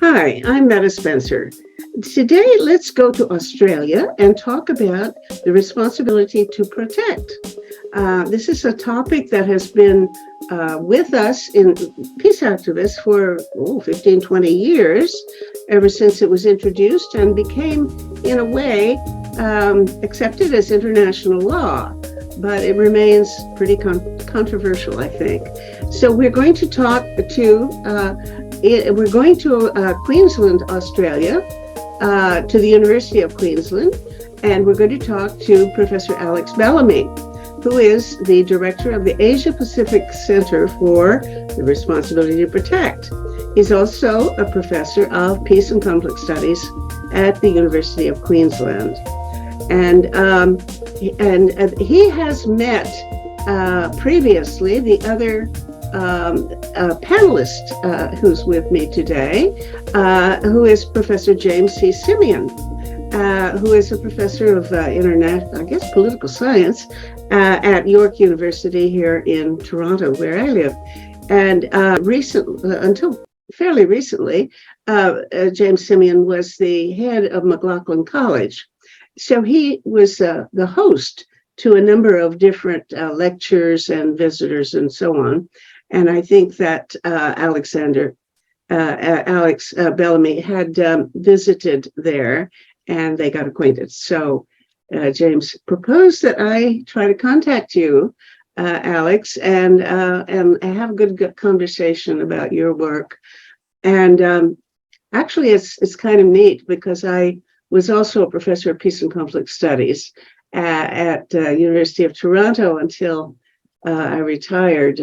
Hi, I'm Meta Spencer. Today, let's go to Australia and talk about the responsibility to protect. This is a topic that has been with us in peace activists for 15, 20 years, ever since it was introduced and became, in a way, accepted as international law. But it remains pretty controversial, I think. So we're going to talk to we're going to Queensland, Australia, to the University of Queensland, and we're going to talk to Professor Alex Bellamy, who is the director of the Asia Pacific Center for the Responsibility to Protect. He's also a professor of peace and conflict studies at the University of Queensland. And he has met previously the other panelist who's with me today, who is Professor James C. Simeon, who is a professor of political science at York University here in Toronto, where I live. And until fairly recently, James Simeon was the head of McLaughlin College. So he was the host to a number of different lectures and visitors and so on. And I think that Alex Bellamy had visited there and they got acquainted. So James proposed that I try to contact you, Alex, and have a good conversation about your work. And actually, it's kind of neat because I was also a professor of peace and conflict studies at University of Toronto until I retired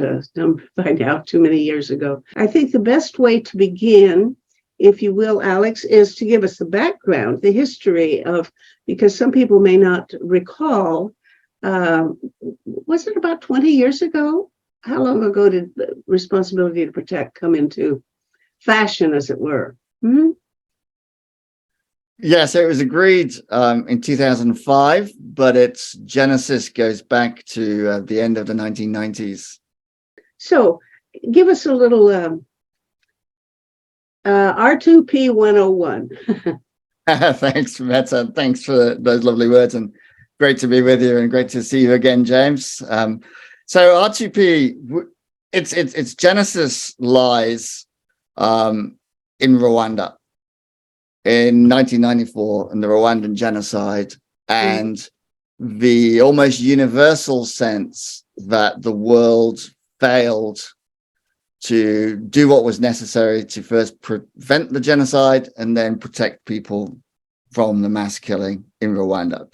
by now too many years ago. I think the best way to begin, if you will, Alex, is to give us the background, the history of, because some people may not recall, was it about 20 years ago? How long ago did the responsibility to protect come into fashion, as it were? Mm-hmm. Yeah, so it was agreed in 2005, but its genesis goes back to the end of the 1990s. So give us a little R2P 101. Thanks, Meta. Thanks for those lovely words, and great to be with you and great to see you again, James. So R2P, its genesis lies in Rwanda. In 1994 and the Rwandan genocide, and the almost universal sense that the world failed to do what was necessary to first prevent the genocide and then protect people from the mass killing in Rwanda.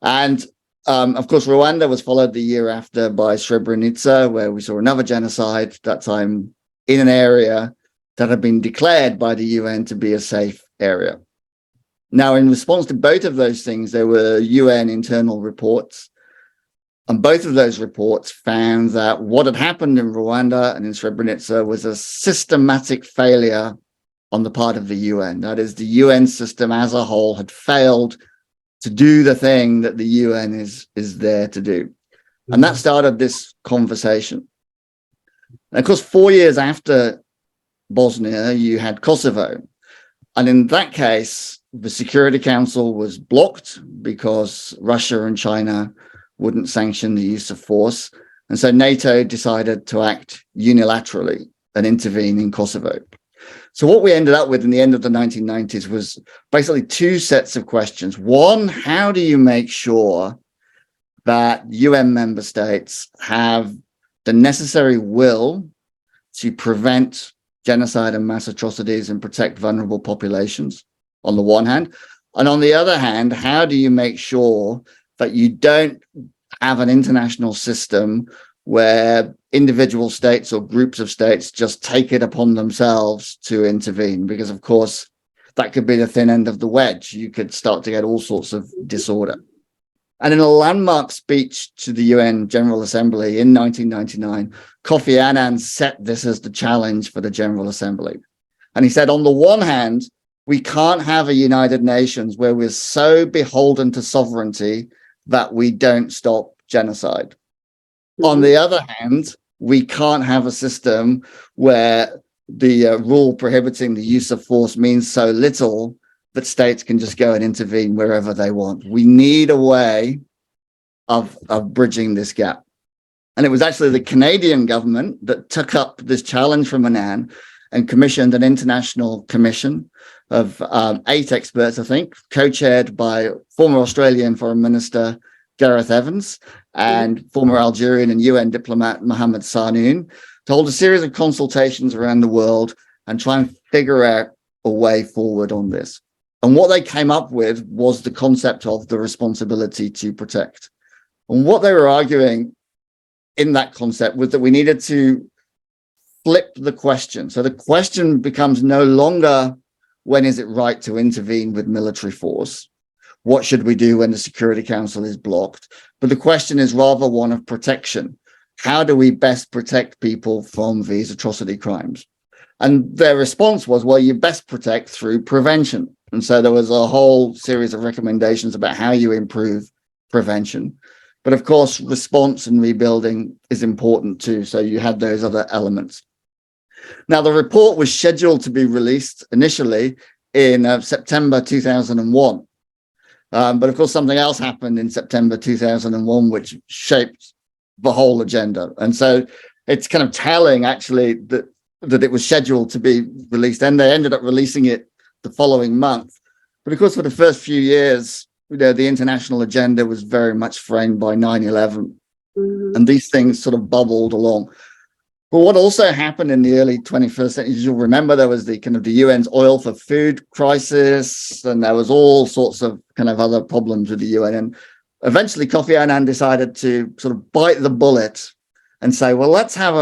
And of course, Rwanda was followed the year after by Srebrenica, where we saw another genocide, that time in an area that had been declared by the UN to be a safe area. Now, in response to both of those things, there were UN internal reports, and both of those reports found that what had happened in Rwanda and in Srebrenica was a systematic failure on the part of the UN. That is, the UN system as a whole had failed to do the thing that the UN is there to do. And that started this conversation. And of course, 4 years after Bosnia, you had Kosovo. And in that case, the Security Council was blocked because Russia and China wouldn't sanction the use of force. And so NATO decided to act unilaterally and intervene in Kosovo. So what we ended up with in the end of the 1990s was basically two sets of questions. One, how do you make sure that UN member states have the necessary will to prevent genocide and mass atrocities and protect vulnerable populations on the one hand? And on the other hand, how do you make sure that you don't have an international system where individual states or groups of states just take it upon themselves to intervene? Because, of course, that could be the thin end of the wedge. You could start to get all sorts of disorder. And in a landmark speech to the UN General Assembly in 1999, Kofi Annan set this as the challenge for the General Assembly. And he said, on the one hand, we can't have a United Nations where we're so beholden to sovereignty that we don't stop genocide. On the other hand, we can't have a system where the rule prohibiting the use of force means so little that states can just go and intervene wherever they want. We need a way of bridging this gap. And it was actually the Canadian government that took up this challenge from Annan and commissioned an international commission of 8 experts, I think, co-chaired by former Australian Foreign Minister Gareth Evans and former Algerian and UN diplomat Mohamed Sarnoun, to hold a series of consultations around the world and try and figure out a way forward on this. And what they came up with was the concept of the responsibility to protect. And what they were arguing in that concept was that we needed to flip the question. So the question becomes no longer, when is it right to intervene with military force? What should we do when the Security Council is blocked? But the question is rather one of protection. How do we best protect people from these atrocity crimes? And their response was, well, you best protect through prevention. And so there was a whole series of recommendations about how you improve prevention. But of course, response and rebuilding is important too. So you had those other elements. Now, the report was scheduled to be released initially in September 2001. But of course, something else happened in September 2001, which shaped the whole agenda. And so it's kind of telling, actually, that it was scheduled to be released, and they ended up releasing it the following month. But of course, for the first few years, the international agenda was very much framed by 9/11, and these things sort of bubbled along. But what also happened in the early 21st century, you'll remember there was the UN's oil for food crisis, and there was all sorts of kind of other problems with the UN. And eventually Kofi Annan decided to sort of bite the bullet and say, well, let's have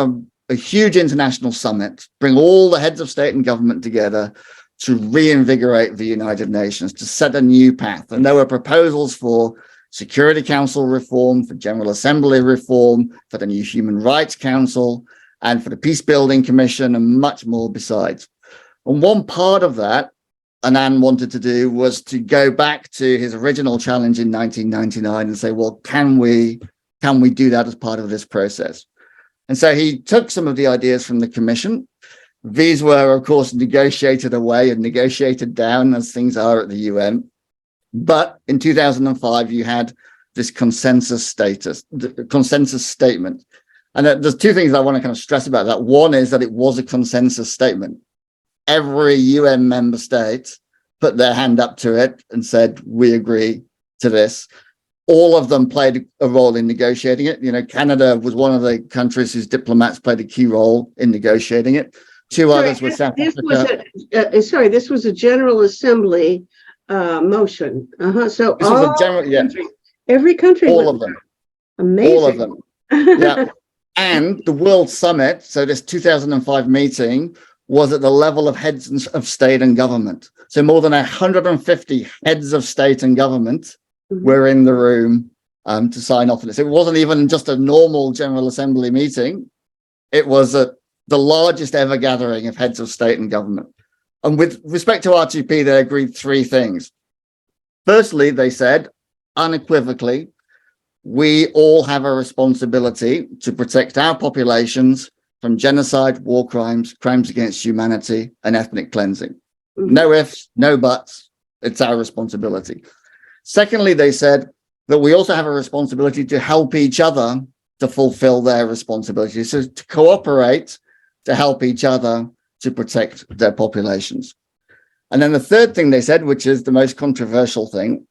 a huge international summit, bring all the heads of state and government together to reinvigorate the United Nations, to set a new path. And there were proposals for Security Council reform, for General Assembly reform, for the new Human Rights Council, and for the Peace Building Commission, and much more besides. And one part of that Annan wanted to do was to go back to his original challenge in 1999 and say, well, can we do that as part of this process? And so he took some of the ideas from the commission. These were, of course, negotiated away and negotiated down, as things are at the UN. But in 2005, you had this consensus statement. And there's two things I want to kind of stress about that. One is that it was a consensus statement. Every UN member state put their hand up to it and said, we agree to this. All of them played a role in negotiating it. Canada was one of the countries whose diplomats played a key role in negotiating it. Two others were South Africa. This was a General Assembly motion. So this was a general, every country. All of them. Amazing. All of them. Yeah. And the World Summit, so this 2005 meeting, was at the level of heads of state and government. So more than 150 heads of state and government were in the room to sign off on this. It wasn't even just a normal General Assembly meeting. It was the largest ever gathering of heads of state and government. And with respect to R2P, they agreed 3 things. Firstly, they said unequivocally, we all have a responsibility to protect our populations from genocide, war crimes, crimes against humanity, and ethnic cleansing. No ifs, no buts. It's our responsibility. Secondly, they said that we also have a responsibility to help each other to fulfill their responsibilities, so to cooperate, to help each other to protect their populations. And then the third thing they said, which is the most controversial thing,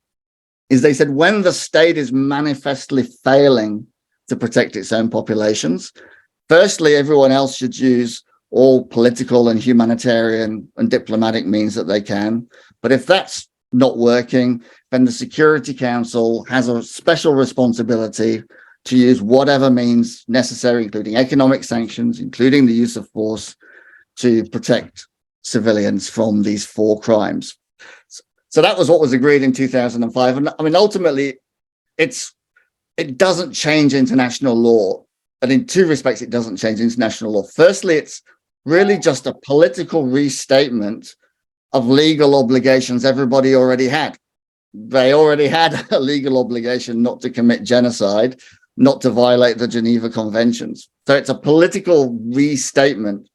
is they said when the state is manifestly failing to protect its own populations, firstly, everyone else should use all political and humanitarian and diplomatic means that they can. But if that's not working, then the Security Council has a special responsibility to use whatever means necessary, including economic sanctions, including the use of force, to protect civilians from these 4 crimes. So that was what was agreed in 2005. And I mean, ultimately, it doesn't change international law. And in 2 respects, it doesn't change international law. Firstly, it's really just a political restatement of legal obligations everybody already had. They already had a legal obligation not to commit genocide, not to violate the Geneva Conventions. So it's a political restatement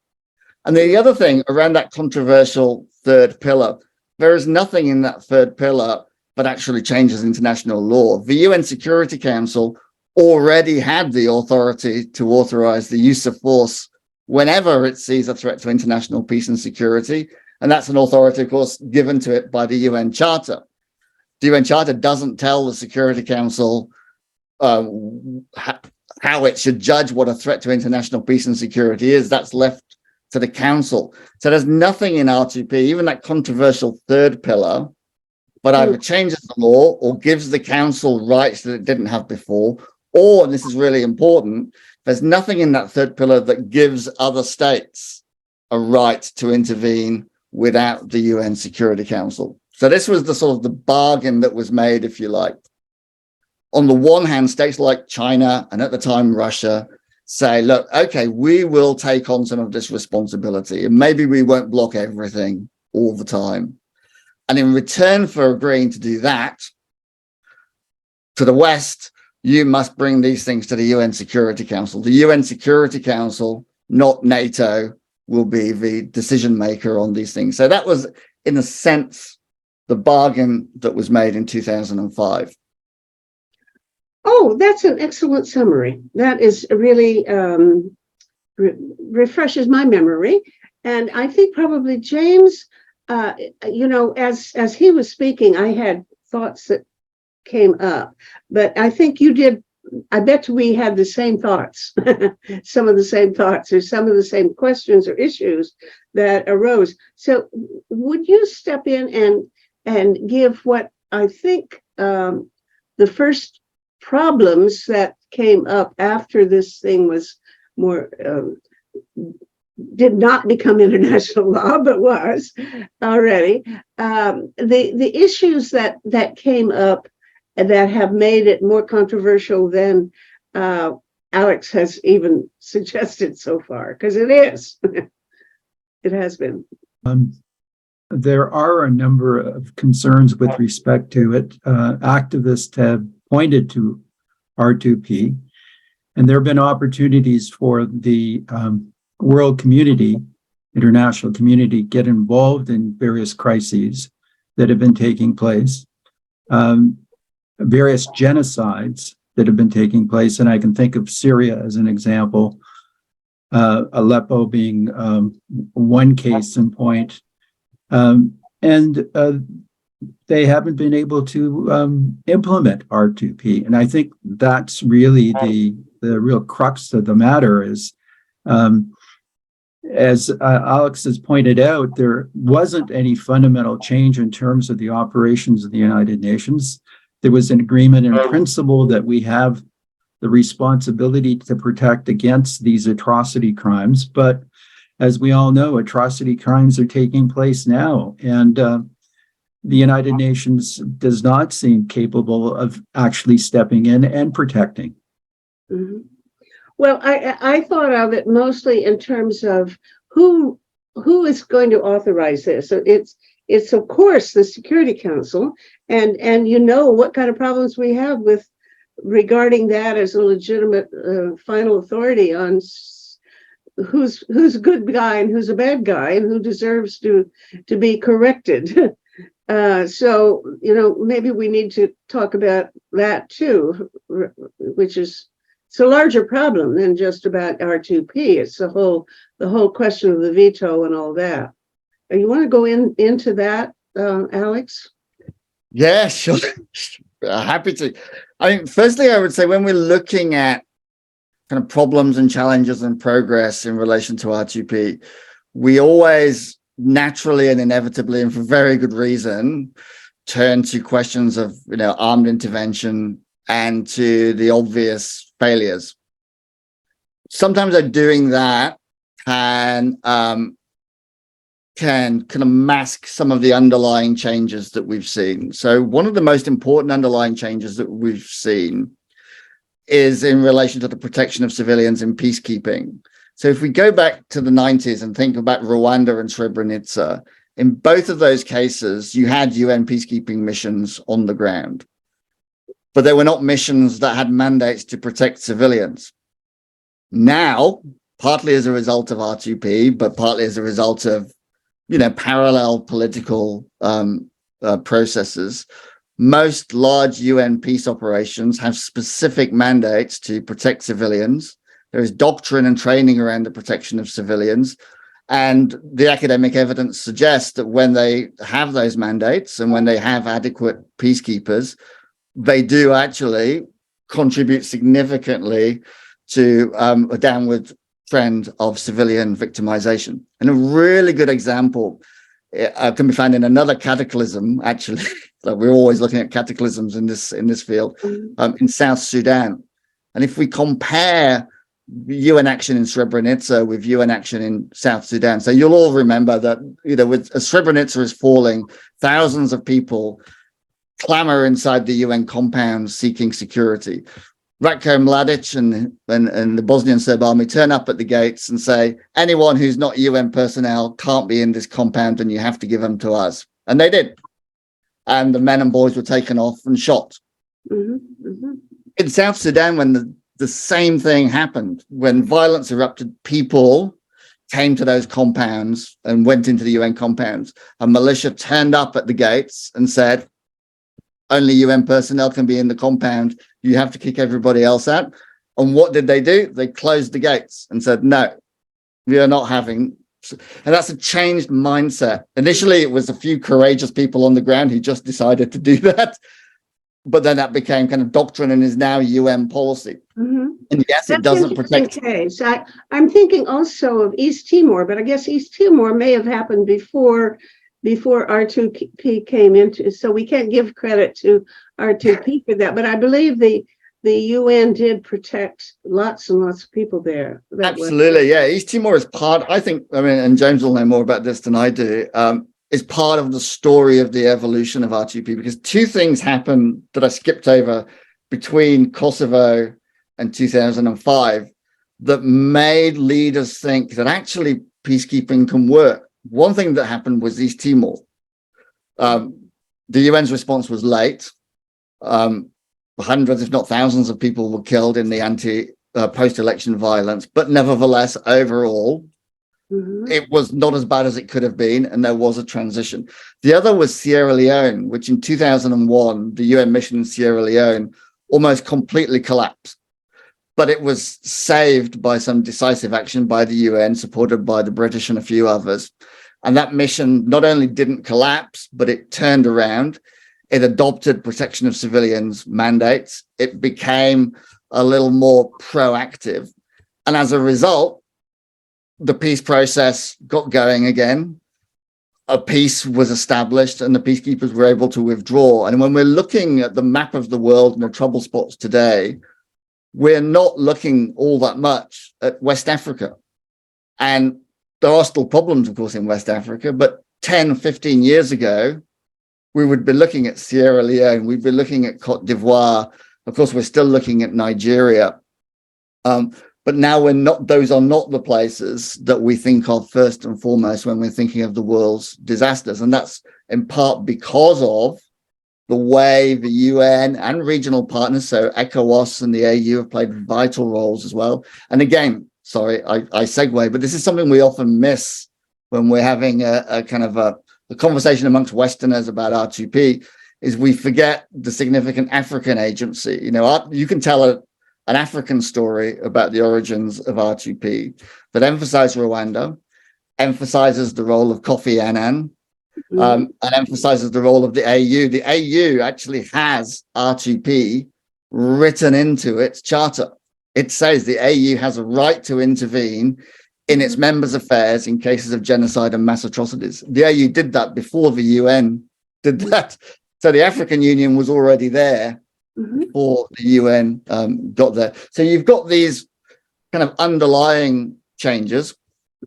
And the other thing around that controversial third pillar, there is nothing in that third pillar that actually changes international law. The UN Security Council already had the authority to authorize the use of force whenever it sees a threat to international peace and security. And that's an authority, of course, given to it by the UN Charter. The UN Charter doesn't tell the Security Council how it should judge what a threat to international peace and security is. That's left to the Council. So there's nothing in R2P, even that controversial third pillar, but either changes the law or gives the Council rights that it didn't have before, or, and this is really important, there's nothing in that third pillar that gives other states a right to intervene without the UN Security Council. So this was the sort of the bargain that was made, if you like. On the one hand, states like China and at the time Russia say, look, okay, we will take on some of this responsibility and maybe we won't block everything all the time. And in return for agreeing to do that, to the West, you must bring these things to the UN Security Council. The UN Security Council, not NATO, will be the decision maker on these things. So that was, in a sense, the bargain that was made in 2005. Oh, that's an excellent summary. That is really refreshes my memory. And I think probably James, as he was speaking, I had thoughts that came up, but I think you did. I bet we had the same thoughts, some of the same thoughts, or some of the same questions or issues that arose. So would you step in and give what I think the first problems that came up after this thing was more did not become international law, but was already the issues that came up that have made it more controversial than Alex has even suggested so far, because it is. It has been. There are a number of concerns with respect to it. Activists have pointed to R2P, and there have been opportunities for the world community, international community, get involved in various crises that have been taking place, various genocides that have been taking place. And I can think of Syria as an example, Aleppo being one case in point. They haven't been able to implement R2P. And I think that's really the real crux of the matter is, as Alex has pointed out, there wasn't any fundamental change in terms of the operations of the United Nations. There was an agreement in principle that we have the responsibility to protect against these atrocity crimes. But as we all know, atrocity crimes are taking place now. And the United Nations does not seem capable of actually stepping in and protecting. Mm-hmm. Well, I thought of it mostly in terms of who is going to authorize this. So it's of course the Security Council, and you know what kind of problems we have with regarding that as a legitimate final authority on who's a good guy and who's a bad guy and who deserves to be corrected. So maybe we need to talk about that too, which is. It's a larger problem than just about R2P. It's the whole question of the veto and all that. You want to go into that, Alex? Yeah, sure. Happy to. I mean, firstly, I would say when we're looking at kind of problems and challenges and progress in relation to R2P, we always naturally and inevitably, and for very good reason, turn to questions of armed intervention and to the obvious failures. Sometimes doing that can kind of mask some of the underlying changes that we've seen. So one of the most important underlying changes that we've seen is in relation to the protection of civilians in peacekeeping. So if we go back to the 90s and think about Rwanda and Srebrenica, in both of those cases, you had UN peacekeeping missions on the ground, but they were not missions that had mandates to protect civilians. Now, partly as a result of R2P, but partly as a result of, parallel political processes. Most large UN peace operations have specific mandates to protect civilians. There is doctrine and training around the protection of civilians. And the academic evidence suggests that when they have those mandates and when they have adequate peacekeepers, they do actually contribute significantly to a downward trend of civilian victimization. And a really good example can be found in another cataclysm, actually. So we're always looking at cataclysms in this field, in South Sudan. And if we compare UN action in Srebrenica with UN action in South Sudan, so you'll all remember that, as Srebrenica is falling, thousands of people clamor inside the UN compounds seeking security. Ratko Mladic and the Bosnian Serb army turn up at the gates and say, anyone who's not UN personnel can't be in this compound and you have to give them to us. And they did. And the men and boys were taken off and shot. In South Sudan, when the same thing happened, when violence erupted, people came to those compounds and went into the UN compounds. A militia turned up at the gates and said, only UN personnel can be in the compound. You have to kick everybody else out. And what did they do? They closed the gates and said, no, we are not having. And that's a changed mindset. Initially, it was a few courageous people on the ground who just decided to do that. But then that became kind of doctrine and is now UN policy. And yes, it doesn't protect. Case. I'm thinking also of East Timor, but I guess East Timor may have happened before R2P came into, so we can't give credit to R2P for that. But I believe the UN did protect lots and lots of people there. Absolutely, yeah. East Timor is part, and James will know more about this than I do, is part of the story of the evolution of R2P, because two things happened that I skipped over between Kosovo and 2005 that made leaders think that actually peacekeeping can work. One thing that happened was East Timor. The UN's response was late. Hundreds, if not thousands, of people were killed in the post-election violence. But nevertheless, overall, it was not as bad as it could have been, and there was a transition. The other was Sierra Leone, which in 2001, the UN mission in Sierra Leone almost completely collapsed. But it was saved by some decisive action by the UN, supported by the British and a few others. And that mission not only didn't collapse, but it turned around. It adopted protection of civilians mandates. It became a little more proactive. And as a result, the peace process got going again. A peace was established and the peacekeepers were able to withdraw. And when we're looking at the map of the world and the trouble spots today, we're not looking all that much at West Africa. And there are still problems, of course, in West Africa, but 10, 15 years ago, we would be looking at Sierra Leone, we'd be looking at Cote d'Ivoire. Of course, we're still looking at Nigeria. But now those are not the places that we think of first and foremost when we're thinking of the world's disasters. And that's in part because of the way the UN and regional partners, so ECOWAS and the AU, have played vital roles as well. And again, sorry, I segue, but this is something we often miss when we're having a kind of a conversation amongst Westerners about R2P, is we forget the significant African agency. You can tell an African story about the origins of R2P that emphasizes Rwanda, emphasizes the role of Kofi Annan, and emphasizes the role of the AU. The AU actually has R2P written into its charter. It says the AU has a right to intervene in its members' affairs in cases of genocide and mass atrocities. The AU did that before the UN did that. So the African Union was already there before the UN got there. So you've got these kind of underlying changes.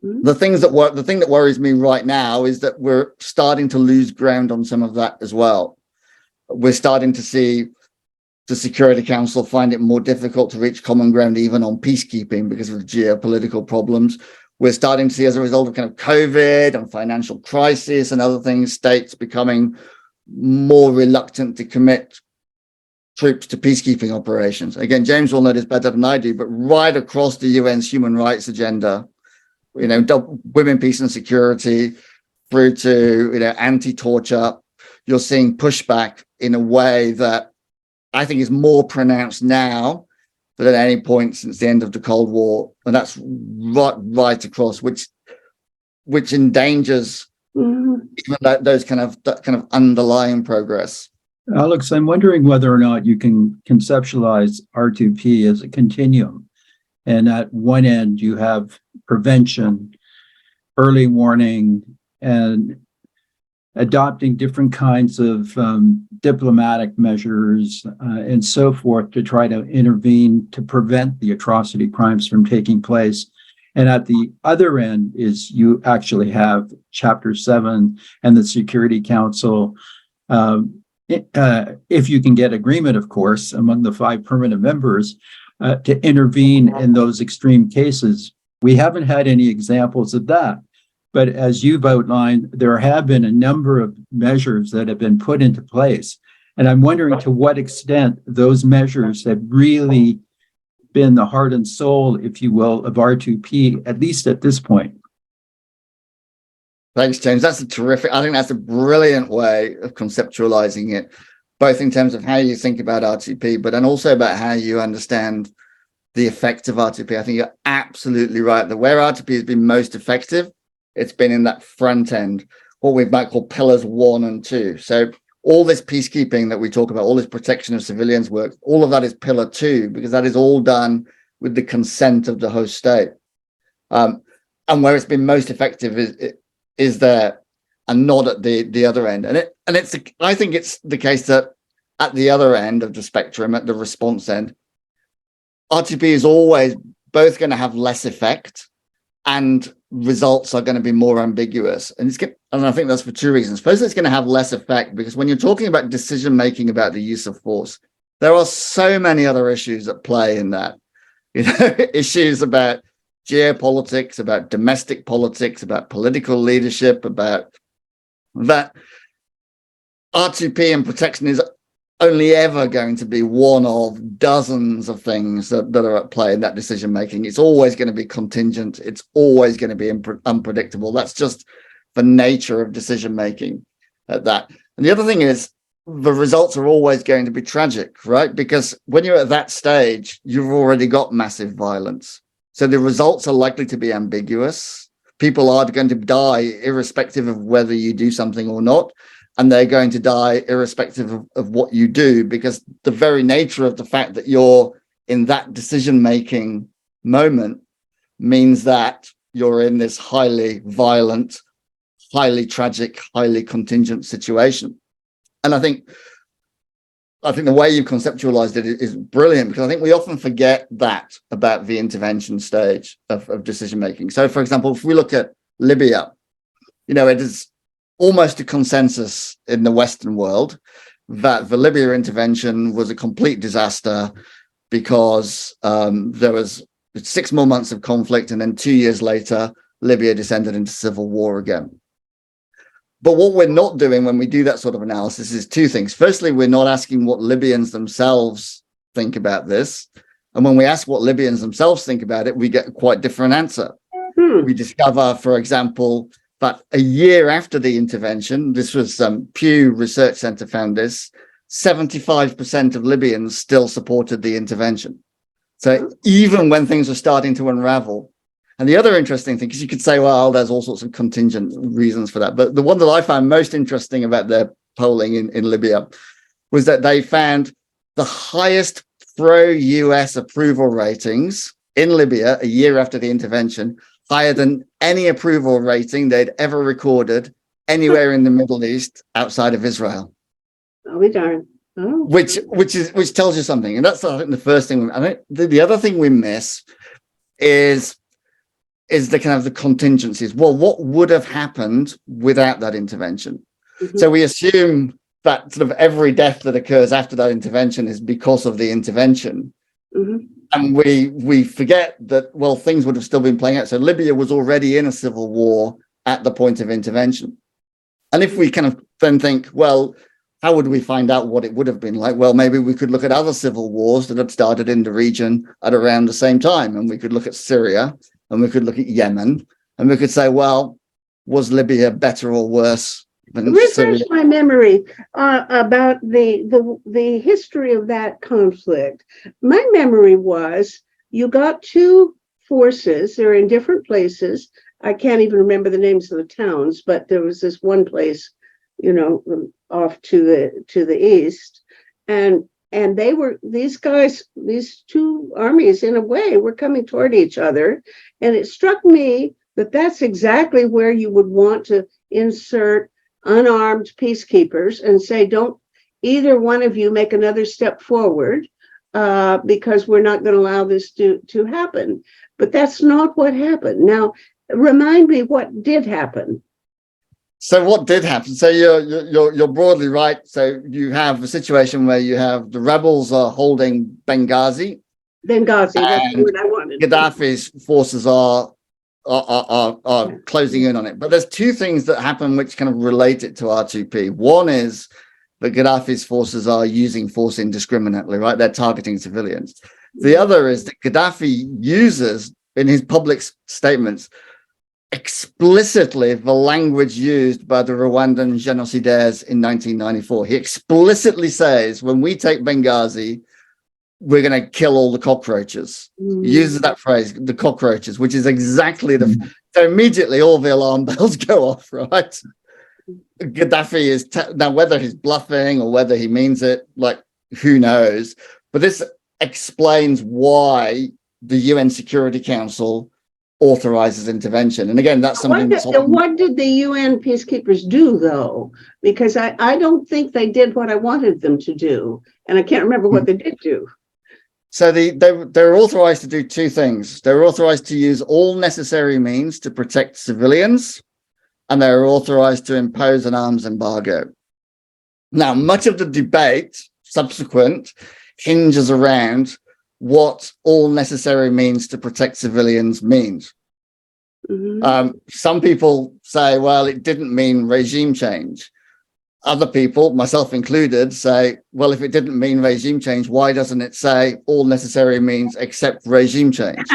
The thing that worries me right now is that we're starting to lose ground on some of that as well. We're starting to see the Security Council find it more difficult to reach common ground even on peacekeeping because of the geopolitical problems. We're starting to see, as a result of kind of COVID and financial crisis and other things, states becoming more reluctant to commit troops to peacekeeping operations. Again, James will know this better than I do, but right across the UN's human rights agenda, women, peace and security, through to, anti-torture, you're seeing pushback in a way that I think is more pronounced now than at any point since the end of the Cold War. And that's right across, which endangers even those kind of underlying progress. Alex, I'm wondering whether or not you can conceptualize R2P as a continuum. And at one end, you have prevention, early warning, and adopting different kinds of diplomatic measures and so forth to try to intervene to prevent the atrocity crimes from taking place. And at the other end is you actually have Chapter 7 and the Security Council. If you can get agreement, of course, among the 5 permanent members to intervene in those extreme cases. We haven't had any examples of that. But as you've outlined, there have been a number of measures that have been put into place. And I'm wondering to what extent those measures have really been the heart and soul, if you will, of R2P, at least at this point. Thanks, James. I think that's a brilliant way of conceptualizing it, both in terms of how you think about R2P, but then also about how you understand the effect of R2P. I think you're absolutely right that where R2P has been most effective, it's been in that front end, what we might call pillars 1 and 2. So all this peacekeeping that we talk about, all this protection of civilians work, all of that is pillar 2, because that is all done with the consent of the host state. And where it's been most effective is there and not at the other end. I think it's the case that at the other end of the spectrum, at the response end, R2P is always both going to have less effect and results are going to be more ambiguous. And I think that's for 2 reasons. First, it's going to have less effect because when you're talking about decision making about the use of force, there are so many other issues at play in that. Issues about geopolitics, about domestic politics, about political leadership, about that. R2P and protection is only ever going to be one of dozens of things that are at play in that decision making. It's always going to be contingent. It's always going to be unpredictable. That's just the nature of decision making at that. And the other thing is the results are always going to be tragic, right? Because when you're at that stage, you've already got massive violence. So the results are likely to be ambiguous. People are going to die irrespective of whether you do something or not. And they're going to die irrespective of what you do, because the very nature of the fact that you're in that decision-making moment means that you're in this highly violent, highly tragic, highly contingent situation. And I think the way you've conceptualized it is brilliant, because I think we often forget that about the intervention stage of decision-making. So, for example, if we look at Libya, it is almost a consensus in the Western world that the Libya intervention was a complete disaster because there was 6 more months of conflict, and then 2 years later, Libya descended into civil war again. But what we're not doing when we do that sort of analysis is 2 things. Firstly, we're not asking what Libyans themselves think about this. And when we ask what Libyans themselves think about it, we get a quite different answer. We discover, for example, that a year after the intervention, this was Pew Research Center found this, 75% of Libyans still supported the intervention. So even when things were starting to unravel. And the other interesting thing, because you could say, well, there's all sorts of contingent reasons for that. But the one that I found most interesting about their polling in Libya was that they found the highest pro-US approval ratings in Libya a year after the intervention, higher than any approval rating they'd ever recorded anywhere in the Middle East outside of Israel. Oh, we darn. Oh. Which tells you something. And that's, I think, the first thing. I think the other thing we miss is the kind of the contingencies. Well, what would have happened without that intervention? Mm-hmm. So we assume that sort of every death that occurs after that intervention is because of the intervention. Mm-hmm. And we forget that, well, things would have still been playing out. So Libya was already in a civil war at the point of intervention. And if we kind of then think, well, how would we find out what it would have been like? Well, maybe we could look at other civil wars that had started in the region at around the same time. And we could look at Syria, and we could look at Yemen, and we could say, well, was Libya better or worse than Syria? Refresh my memory about the history of that conflict. My memory was you got two forces. They're in different places. I can't even remember the names of the towns, but there was this one place, off to the east, and these two armies in a way were coming toward each other, and it struck me that that's exactly where you would want to insert unarmed peacekeepers and say, don't either one of you make another step forward, because we're not going to allow this to happen. But that's not what happened. Now, remind me what did happen. So what did happen? So you're broadly right. So you have a situation where you have the rebels are holding Benghazi. That's the word I wanted. Gaddafi's forces are closing in on it. But there's two things that happen which kind of relate it to R2P. One is that Gaddafi's forces are using force indiscriminately, right? They're targeting civilians. The other is that Gaddafi uses in his public statements explicitly the language used by the Rwandan genocidaires in 1994. He explicitly says, when we take Benghazi, we're going to kill all the cockroaches. He uses that phrase, the cockroaches, which is exactly so immediately all the alarm bells go off, right? Gaddafi is now, whether he's bluffing or whether he means it, like, who knows? But this explains why the UN Security Council authorizes intervention. And again, that's something what did the UN peacekeepers do, though? Because I don't think they did what I wanted them to do. And I can't remember what they did do. So they're authorized to do two things. They're authorized to use all necessary means to protect civilians, and they're authorized to impose an arms embargo. Now, much of the debate subsequent hinges around what all necessary means to protect civilians means. Some people say, well, it didn't mean regime change. Other people, myself included, say, well, if it didn't mean regime change, why doesn't it say all necessary means except regime change?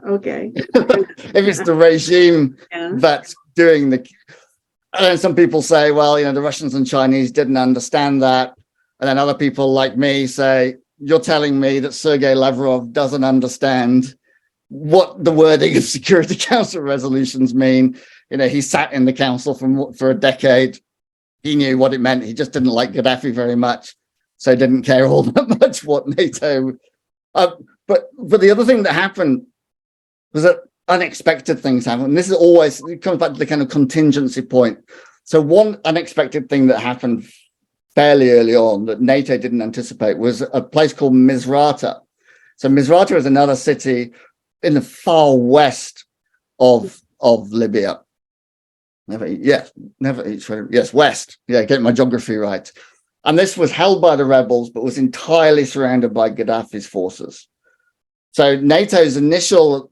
Okay. If it's the regime that's doing the... And then some people say, well, the Russians and Chinese didn't understand that. And then other people like me say, you're telling me that Sergei Lavrov doesn't understand what the wording of Security Council resolutions mean. He sat in the council for a decade. He knew what it meant. He just didn't like Gaddafi very much, so didn't care all that much what NATO. But the other thing that happened was that unexpected things happened. This is always, it comes back to the kind of contingency point. So one unexpected thing that happened fairly early on that NATO didn't anticipate was a place called Misrata. So Misrata is another city in the far west of Libya. West. Yeah, get my geography right. And this was held by the rebels, but was entirely surrounded by Gaddafi's forces. So NATO's initial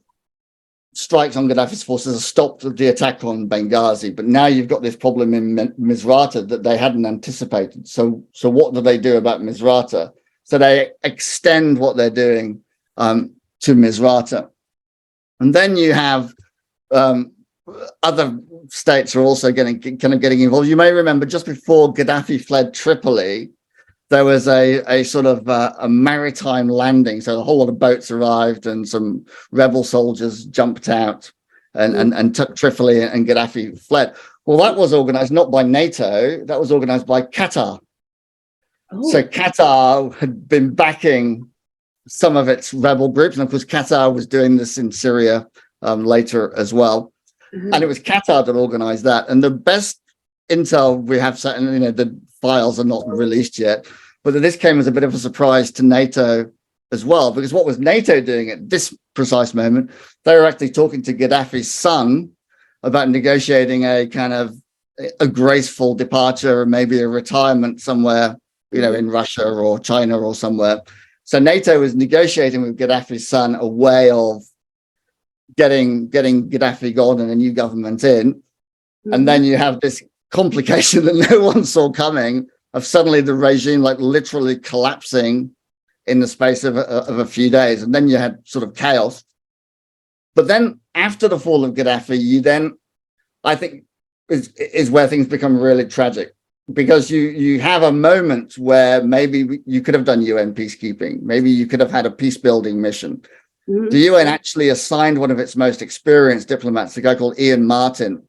strikes on Gaddafi's forces have stopped the attack on Benghazi, but now you've got this problem in Misrata that they hadn't anticipated. So what do they do about Misrata? So they extend what they're doing to Misrata. And then you have other states are also getting involved. You may remember just before Gaddafi fled Tripoli, there was a sort of a maritime landing. So a whole lot of boats arrived and some rebel soldiers jumped out and took Tripoli, and Gaddafi fled. Well, that was organized not by NATO, that was organized by Qatar. Oh. So Qatar had been backing some of its rebel groups. And of course, Qatar was doing this in Syria later as well. Mm-hmm. And it was Qatar that organized that. And the best intel we have, the files are not released yet, but this came as a bit of a surprise to NATO as well, because what was NATO doing at this precise moment? They were actually talking to Gaddafi's son about negotiating a kind of a graceful departure, or maybe a retirement somewhere, in Russia or China or somewhere. So NATO was negotiating with Gaddafi's son a way of getting Gaddafi gone and a new government in. Mm-hmm. And then you have this complication that no one saw coming, of suddenly the regime like literally collapsing in the space of a few days. And then you had sort of chaos. But then after the fall of Gaddafi, you then, I think, is where things become really tragic, because you have a moment where maybe you could have done UN peacekeeping. Maybe you could have had a peace building mission. The UN actually assigned one of its most experienced diplomats, a guy called Ian Martin,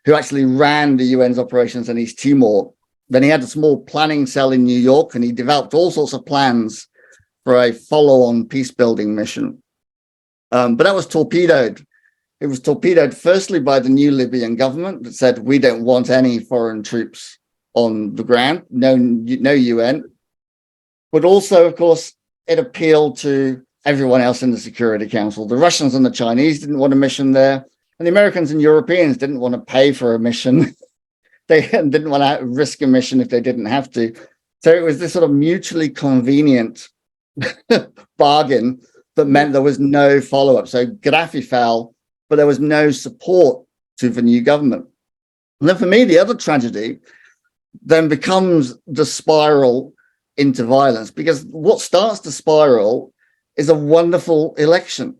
who actually ran the UN's operations in East Timor. Then he had a small planning cell in New York, and he developed all sorts of plans for a follow-on peace building mission. But that was torpedoed. It was torpedoed firstly by the new Libyan government that said, we don't want any foreign troops on the ground, no UN. But also, of course, it appealed to everyone else in the Security Council. The Russians and the Chinese didn't want a mission there, and the Americans and Europeans didn't want to pay for a mission. They didn't want to risk a mission if they didn't have to. So it was this sort of mutually convenient bargain that meant there was no follow-up. So Gaddafi fell, but there was no support to the new government. And then for me, the other tragedy then becomes the spiral into violence, because what starts to spiral is a wonderful election.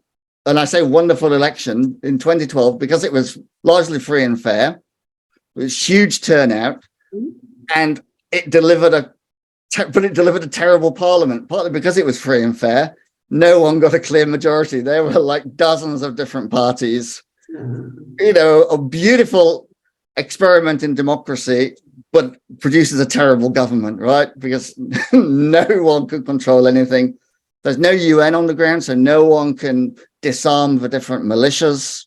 And I say wonderful election in 2012 because it was largely free and fair. It was huge turnout, and it delivered a terrible parliament, partly because it was free and fair. No one got a clear majority. There were like dozens of different parties. You know, a beautiful experiment in democracy, but produces a terrible government, right? Because no one could control anything. There's no UN on the ground, so no one can disarm the different militias.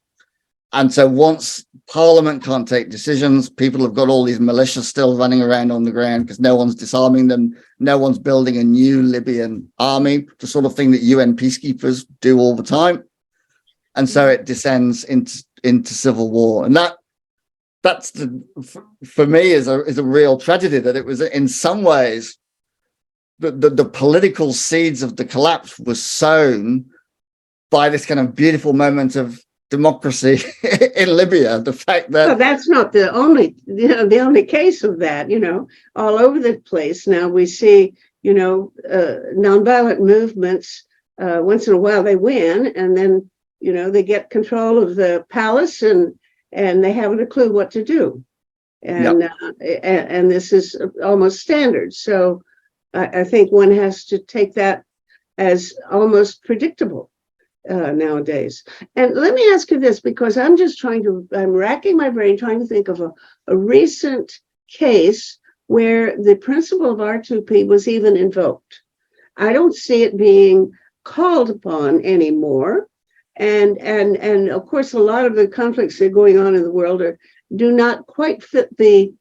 And so once Parliament can't take decisions, people have got all these militias still running around on the ground because no one's disarming them. No one's building a new Libyan army, the sort of thing that UN peacekeepers do all the time. And so it descends into civil war. And that's for me is a real tragedy, that it was in some ways the political seeds of the collapse was sown by this kind of beautiful moment of democracy in Libya. The fact that well, that's not the only case of that. All over the place now we see nonviolent movements. Once in a while they win, and then they get control of the palace, and they haven't a clue what to do, and and this is almost standard. So I think one has to take that as almost predictable nowadays. And let me ask you this, because I'm racking my brain trying to think of a recent case where the principle of R2P was even invoked. I don't see it being called upon anymore. And of course, a lot of the conflicts that are going on in the world do not quite fit the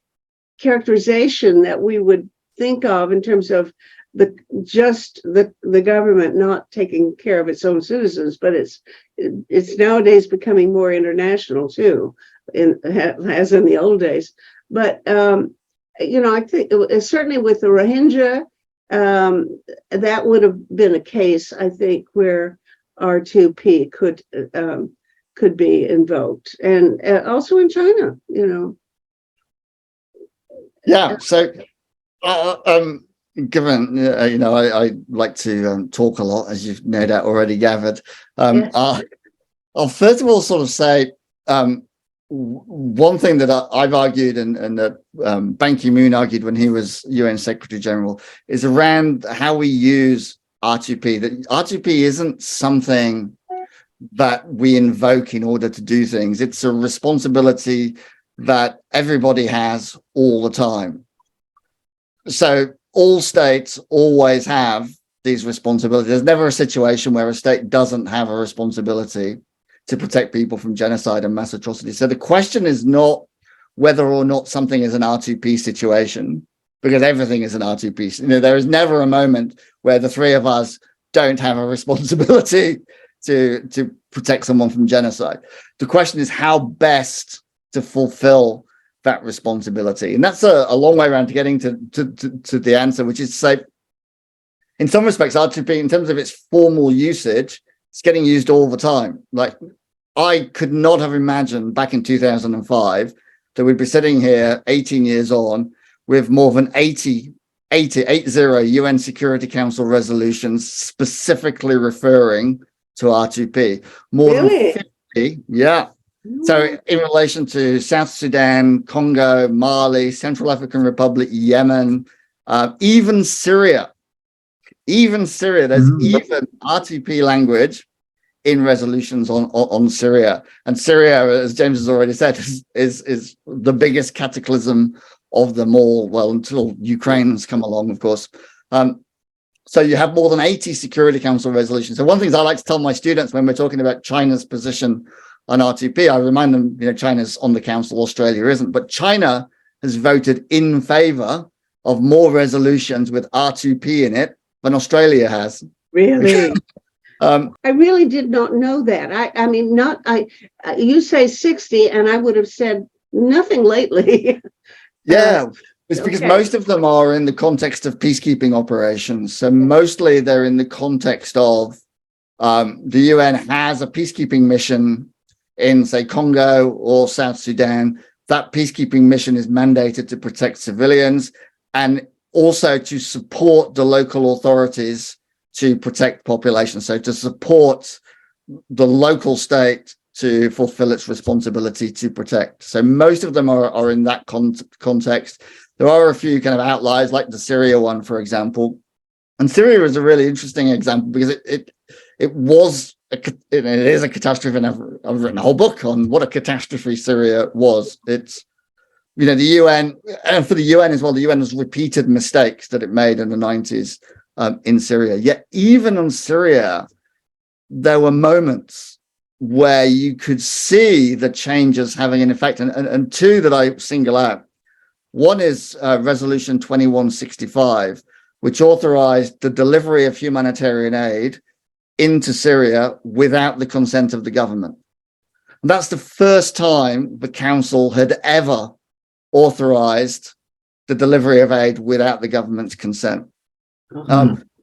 characterization that we would think of in terms of the government not taking care of its own citizens, but it's nowadays becoming more international too, as in the old days. But I think certainly with the Rohingya, that would have been a case, I think, where R2P could be invoked, and also in China, Yeah. So, given I like to talk a lot, as you've no doubt already gathered. I'll first of all sort of say one thing that I've argued, and that Ban Ki-moon argued when he was UN Secretary General, is around how we use R2P. That R2P isn't something that we invoke in order to do things. It's a responsibility that everybody has all the time. So all states always have these responsibilities. There's never a situation where a state doesn't have a responsibility to protect people from genocide and mass atrocity. So the question is not whether or not something is an R2P situation, because everything is an R2P. There is never a moment where the three of us don't have a responsibility to protect someone from genocide. The question is how best to fulfill that responsibility. And that's a long way around to getting to the answer, which is to say, in some respects, R2P, in terms of its formal usage, it's getting used all the time. Like, I could not have imagined back in 2005 that we'd be sitting here 18 years on with more than 80 80 UN Security Council resolutions specifically referring to R2P. More Really? than 50, yeah. So in relation to South Sudan, Congo, Mali, Central African Republic, Yemen, even Syria, there's even R2P language in resolutions on Syria. And Syria, as James has already said, is the biggest cataclysm of them all. Well, until Ukraine's come along, of course. So you have more than 80 Security Council resolutions. So one thing I like to tell my students when we're talking about China's position on R2P, I remind them, China's on the council, Australia isn't, but China has voted in favor of more resolutions with R2P in it than Australia has. Really? I really did not know that. I mean, you say 60, and I would have said nothing lately. Yeah, it's because most of them are in the context of peacekeeping operations. So mostly they're in the context of the UN has a peacekeeping mission in, say, Congo or South Sudan. That peacekeeping mission is mandated to protect civilians and also to support the local authorities to protect population. So to support the local state to fulfill its responsibility to protect. So most of them are in that context. There are a few kind of outliers, like the Syria one, for example. And Syria is a really interesting example because it is a catastrophe, and I've written a whole book on what a catastrophe Syria was. It's, the UN, and for the UN as well, the UN has repeated mistakes that it made in the 90s in Syria. Yet even in Syria, there were moments where you could see the changes having an effect, and two that I single out. One is Resolution 2165, which authorized the delivery of humanitarian aid into Syria without the consent of the government. And that's the first time the council had ever authorized the delivery of aid without the government's consent.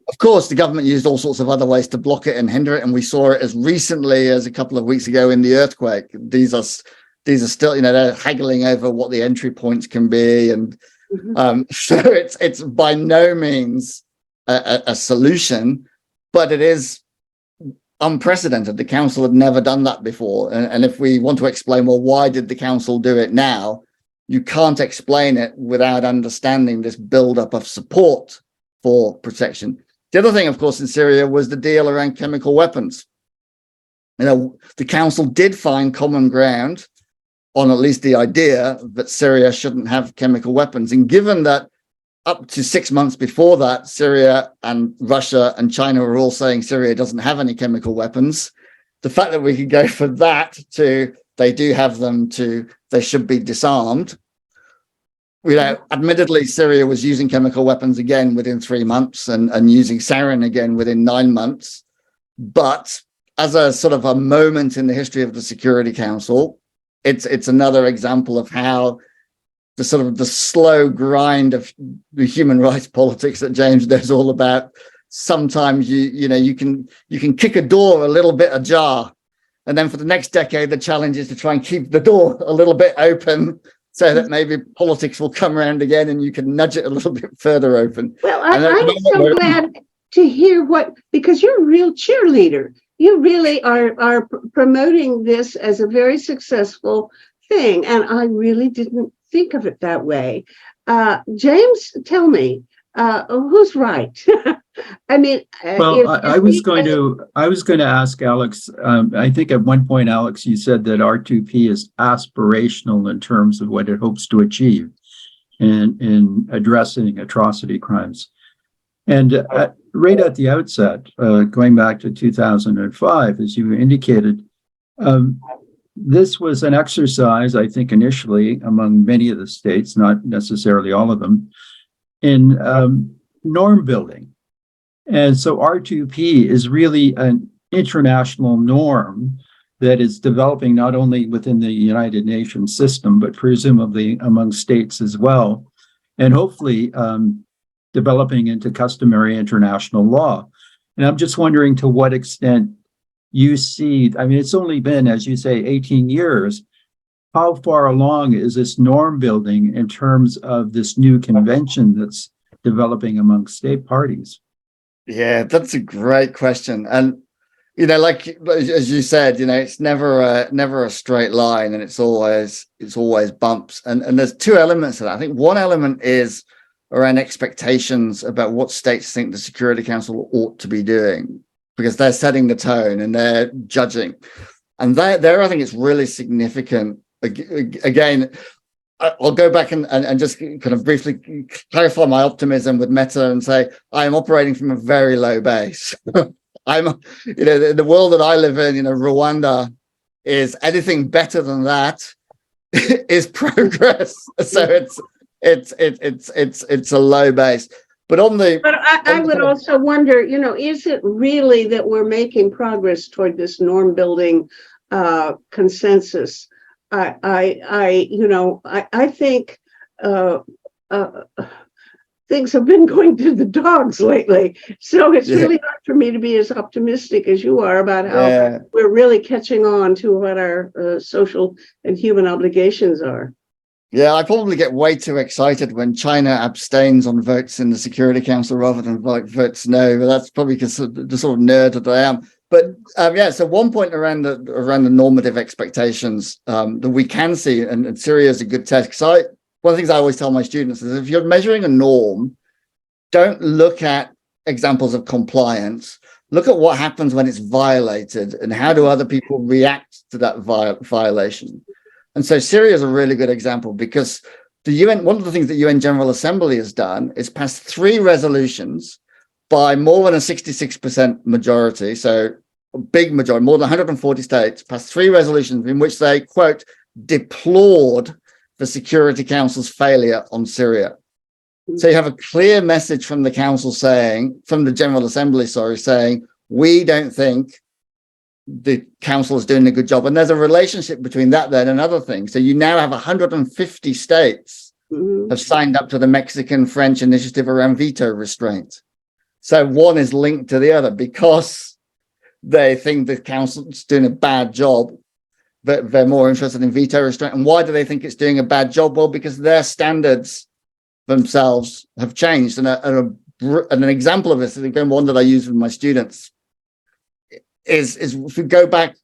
Of course, the government used all sorts of other ways to block it and hinder it, and we saw it as recently as a couple of weeks ago in the earthquake. These are still, they're haggling over what the entry points can be, and so it's by no means a solution, but it is unprecedented. The council had never done that before, and if we want to explain, well, why did the council do it now? You can't explain it without understanding this buildup of support for protection. The other thing, of course, in Syria was the deal around chemical weapons. The council did find common ground on at least the idea that Syria shouldn't have chemical weapons. And given that up to 6 months before that, Syria and Russia and China were all saying Syria doesn't have any chemical weapons, the fact that we could go from that to they do have them to they should be disarmed. Admittedly, Syria was using chemical weapons again within 3 months and using sarin again within 9 months. But as a sort of a moment in the history of the Security Council, it's another example of how the sort of the slow grind of the human rights politics that James knows all about. Sometimes you can kick a door a little bit ajar, and then for the next decade, the challenge is to try and keep the door a little bit open, so that maybe politics will come around again and you can nudge it a little bit further open. Well, I'm so glad to hear because you're a real cheerleader. You really are promoting this as a very successful thing. And I really didn't think of it that way. James, tell me, who's right? I mean, I was going to ask Alex. I think at one point, Alex, you said that R2P is aspirational in terms of what it hopes to achieve in addressing atrocity crimes. And right at the outset, going back to 2005, as you indicated, this was an exercise, I think, initially among many of the states, not necessarily all of them, in norm building. And so R2P is really an international norm that is developing not only within the United Nations system, but presumably among states as well, and hopefully developing into customary international law. And I'm just wondering to what extent you see, I mean, it's only been, as you say, 18 years. How far along is this norm building in terms of this new convention that's developing among state parties? Yeah, that's a great question. And like as you said, it's never a straight line, and it's always bumps. And there's two elements to that. I think one element is around expectations about what states think the Security Council ought to be doing, because they're setting the tone and they're judging. And there I think it's really significant. Again, I'll go back and just kind of briefly clarify my optimism with Meta and say I am operating from a very low base. I'm, the world that I live in, Rwanda is anything better than that is progress. So it's a low base. But I would also wonder, is it really that we're making progress toward this norm building consensus? I think things have been going to the dogs lately. So it's really hard for me to be as optimistic as you are about how we're really catching on to what our social and human obligations are. Yeah, I probably get way too excited when China abstains on votes in the Security Council rather than votes no. But that's probably because the sort of nerd that I am. But so one point around the normative expectations that we can see, and Syria is a good test. Because one of the things I always tell my students is if you're measuring a norm, don't look at examples of compliance. Look at what happens when it's violated and how do other people react to that violation. And so Syria is a really good example because the UN, one of the things the UN General Assembly has done is passed 3 resolutions by more than a 66% majority. So a big majority, more than 140 states passed 3 resolutions in which they, quote, deplored the Security Council's failure on Syria. So you have a clear message from the Council from the General Assembly, saying, we don't think the Council is doing a good job. And there's a relationship between that then and other things. So you now have 150 states have signed up to the Mexican-French initiative around veto restraint. So one is linked to the other because they think the Council's doing a bad job. But they're more interested in veto restraint. And why do they think it's doing a bad job? Well, because their standards themselves have changed. And an example of this, again, one that I use with my students, is if we go back,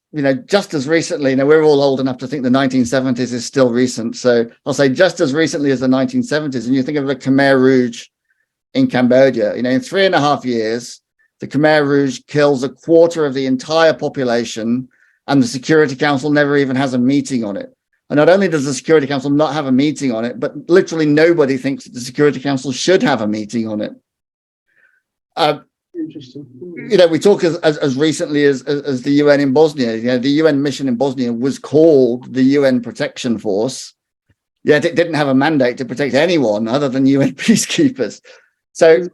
just as recently, we're all old enough to think the 1970s is still recent. So I'll say just as recently as the 1970s, and you think of the Khmer Rouge in Cambodia, in 3.5 years, the Khmer Rouge kills a quarter of the entire population, and the Security Council never even has a meeting on it. And not only does the Security Council not have a meeting on it, but literally nobody thinks that the Security Council should have a meeting on it. Interesting. We talk as recently as the UN in Bosnia. The UN mission in Bosnia was called the UN Protection Force, yet it didn't have a mandate to protect anyone other than UN peacekeepers. So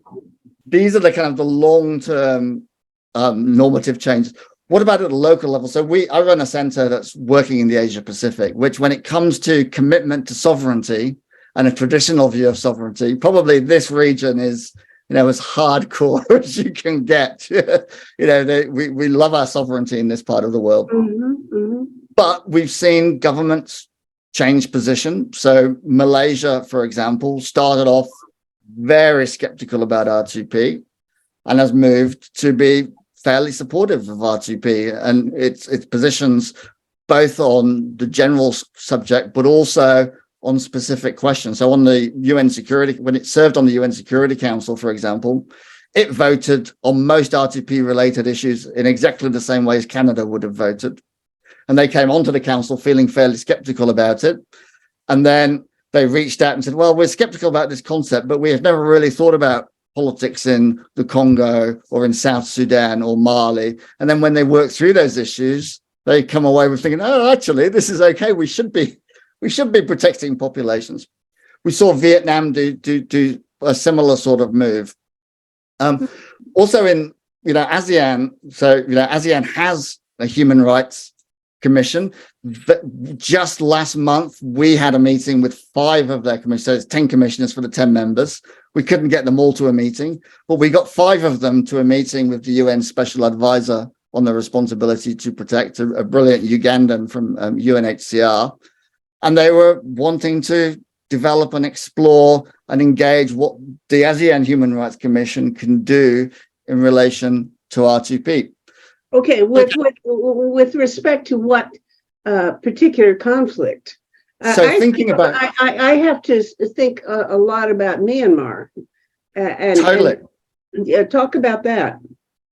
these are the kind of the long-term normative changes. What about at the local level? So I run a center that's working in the Asia Pacific, which when it comes to commitment to sovereignty and a traditional view of sovereignty, probably this region is, as hardcore as you can get. We love our sovereignty in this part of the world. But we've seen governments change position. So Malaysia, for example, started off very skeptical about R2P and has moved to be fairly supportive of R2P and its positions both on the general subject, but also on specific questions. So on the UN Security, when it served on the UN Security Council, for example, it voted on most R2P related issues in exactly the same way as Canada would have voted. And they came onto the council feeling fairly skeptical about it. And then they reached out and said, well, we're skeptical about this concept, but we have never really thought about politics in the Congo or in South Sudan or Mali. And then when they work through those issues, they come away with thinking, oh, actually, this is okay. We should be protecting populations. We saw Vietnam do a similar sort of move. Also in ASEAN, so ASEAN has a human rights commission. Just last month, we had a meeting with 5 of their commissioners. So it's 10 commissioners for the 10 members. We couldn't get them all to a meeting, but we got 5 of them to a meeting with the UN Special Advisor on the responsibility to protect, a brilliant Ugandan from UNHCR. And they were wanting to develop and explore and engage what the ASEAN Human Rights Commission can do in relation to R2P. Okay, with respect to what particular conflict? So thinking about, I have to think a lot about Myanmar. Totally. And talk about that.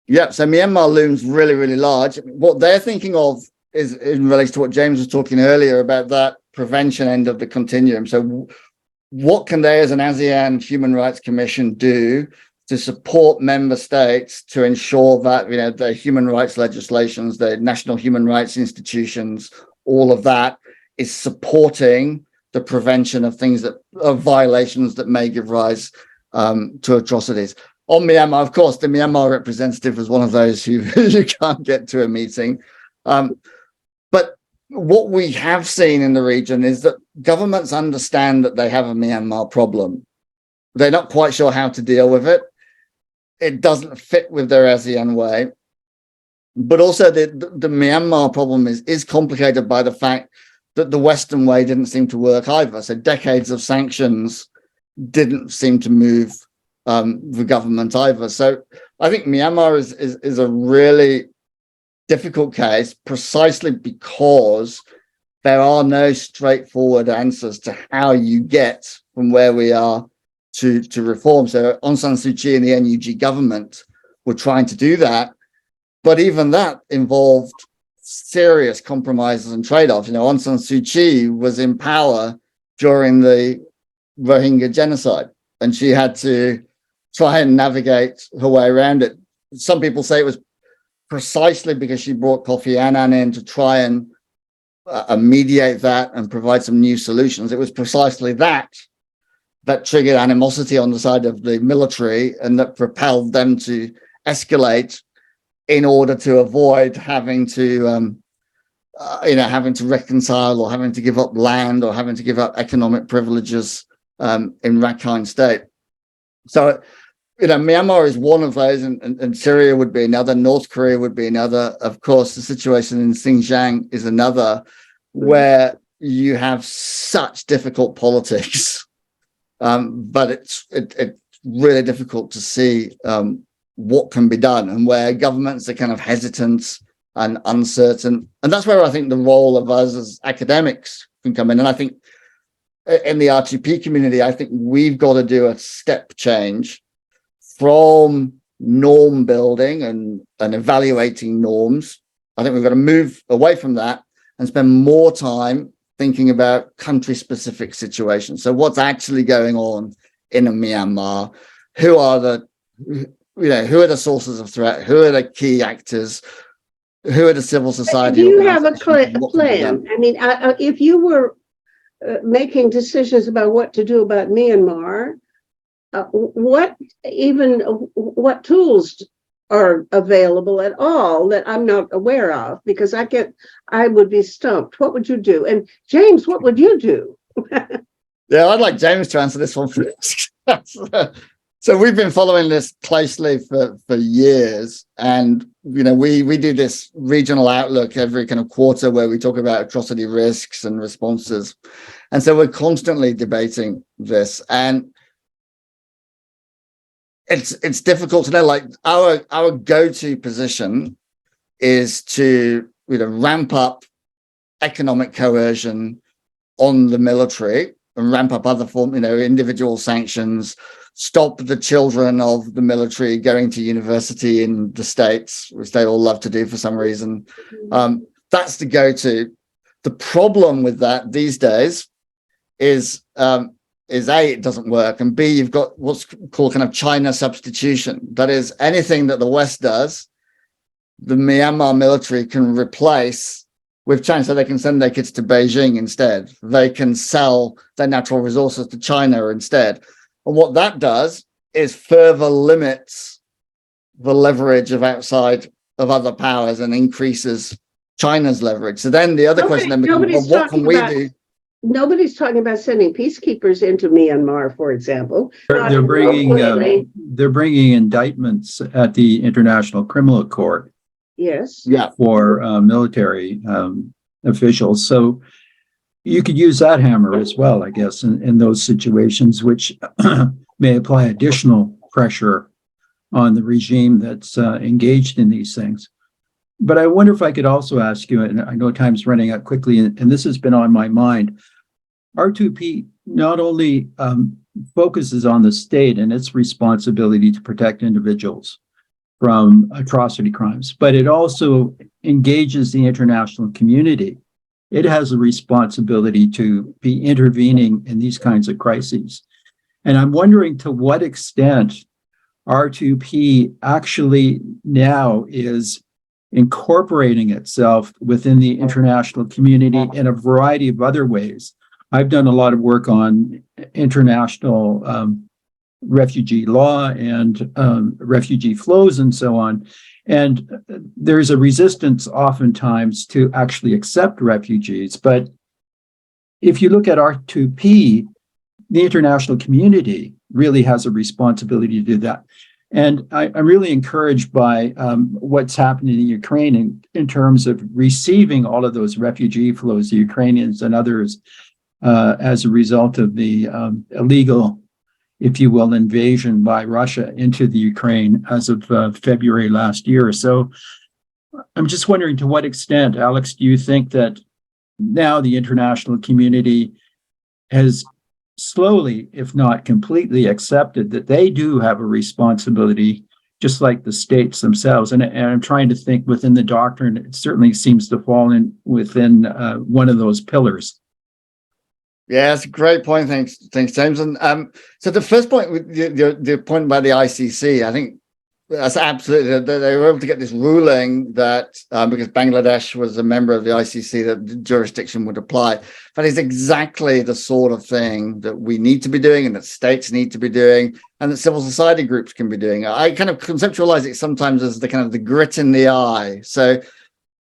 Yeah, so Myanmar looms really, really large. What they're thinking of is in relation to what James was talking earlier about that prevention end of the continuum. So what can they as an ASEAN Human Rights Commission do to support member states to ensure that, you know, the human rights legislations, the national human rights institutions, all of that is supporting the prevention of of violations that may give rise to atrocities. On Myanmar, of course, the Myanmar representative was one of those who you can't get to a meeting. But what we have seen in the region is that governments understand that they have a Myanmar problem. They're not quite sure how to deal with it. It doesn't fit with their ASEAN way. But also the Myanmar problem is complicated by the fact that the Western way didn't seem to work either. So decades of sanctions didn't seem to move the government either. So I think Myanmar is a really difficult case precisely because there are no straightforward answers to how you get from where we are to reform. So Aung San Suu Kyi and the NUG government were trying to do that, but even that involved serious compromises and trade-offs. You know, Aung San Suu Kyi was in power during the Rohingya genocide, and she had to try and navigate her way around it. Some people say it was precisely because she brought Kofi Annan in to try and mediate that and provide some new solutions. It was precisely that triggered animosity on the side of the military and that propelled them to escalate in order to avoid having to reconcile or having to give up land or having to give up economic privileges in Rakhine State. So, you know, Myanmar is one of those, and Syria would be another, North Korea would be another. Of course, the situation in Xinjiang is another, where you have such difficult politics, but it's really difficult to see what can be done, and where governments are kind of hesitant and uncertain. And that's where I think the role of us as academics can come in. And I think in the R2P community, I think we've got to do a step change from norm building and evaluating norms. I think we've got to move away from that and spend more time thinking about country-specific situations. So what's actually going on in Myanmar? Who are the sources of threat? Who are the key actors? Who are the civil society? Do you have a plan? I mean, if you were making decisions about what to do about Myanmar, what tools are available at all that I'm not aware of? Because I would be stumped. What would you do? And James, what would you do? Yeah, I'd like James to answer this one first. So we've been following this closely for years, and you know we do this regional outlook every kind of quarter where we talk about atrocity risks and responses, and so we're constantly debating this, and it's difficult to know. Like our go-to position is to ramp up economic coercion on the military and ramp up other individual sanctions. Stop the children of the military going to university in the States, which they all love to do for some reason. That's the go-to. The problem with that these days is A, it doesn't work, and B, you've got what's called kind of China substitution. That is, anything that the West does, the Myanmar military can replace with China, so they can send their kids to Beijing instead. They can sell their natural resources to China instead. And what that does is further limits the leverage of other powers and increases China's leverage. So then the other question then becomes, well, what can we do? Nobody's talking about sending peacekeepers into Myanmar, for example. They're bringing indictments at the International Criminal Court. Yes. Yeah. For military officials. So you could use that hammer as well, I guess, in those situations, which may apply additional pressure on the regime that's engaged in these things. But I wonder if I could also ask you, and I know time's running out quickly, and this has been on my mind. R2P not only focuses on the state and its responsibility to protect individuals from atrocity crimes, but it also engages the international community. It has a responsibility to be intervening in these kinds of crises. And I'm wondering to what extent R2P actually now is incorporating itself within the international community in a variety of other ways. I've done a lot of work on international refugee law and refugee flows and so on. And there's a resistance oftentimes to actually accept refugees. But if you look at R2P, the international community really has a responsibility to do that. And I'm really encouraged by what's happening in Ukraine in terms of receiving all of those refugee flows, the Ukrainians and others, as a result of the illegal, if you will, invasion by Russia into the Ukraine as of February last year. So I'm just wondering to what extent, Alex, do you think that now the international community has slowly, if not completely, accepted that they do have a responsibility, just like the states themselves? And I'm trying to think within the doctrine, it certainly seems to fall in within one of those pillars. Yeah, that's a great point. Thanks, James. And so the first point, the point about the ICC, I think that's absolutely, they were able to get this ruling that because Bangladesh was a member of the ICC, that the jurisdiction would apply. That is exactly the sort of thing that we need to be doing, and that states need to be doing, and that civil society groups can be doing. I kind of conceptualize it sometimes as the kind of the grit in the eye. So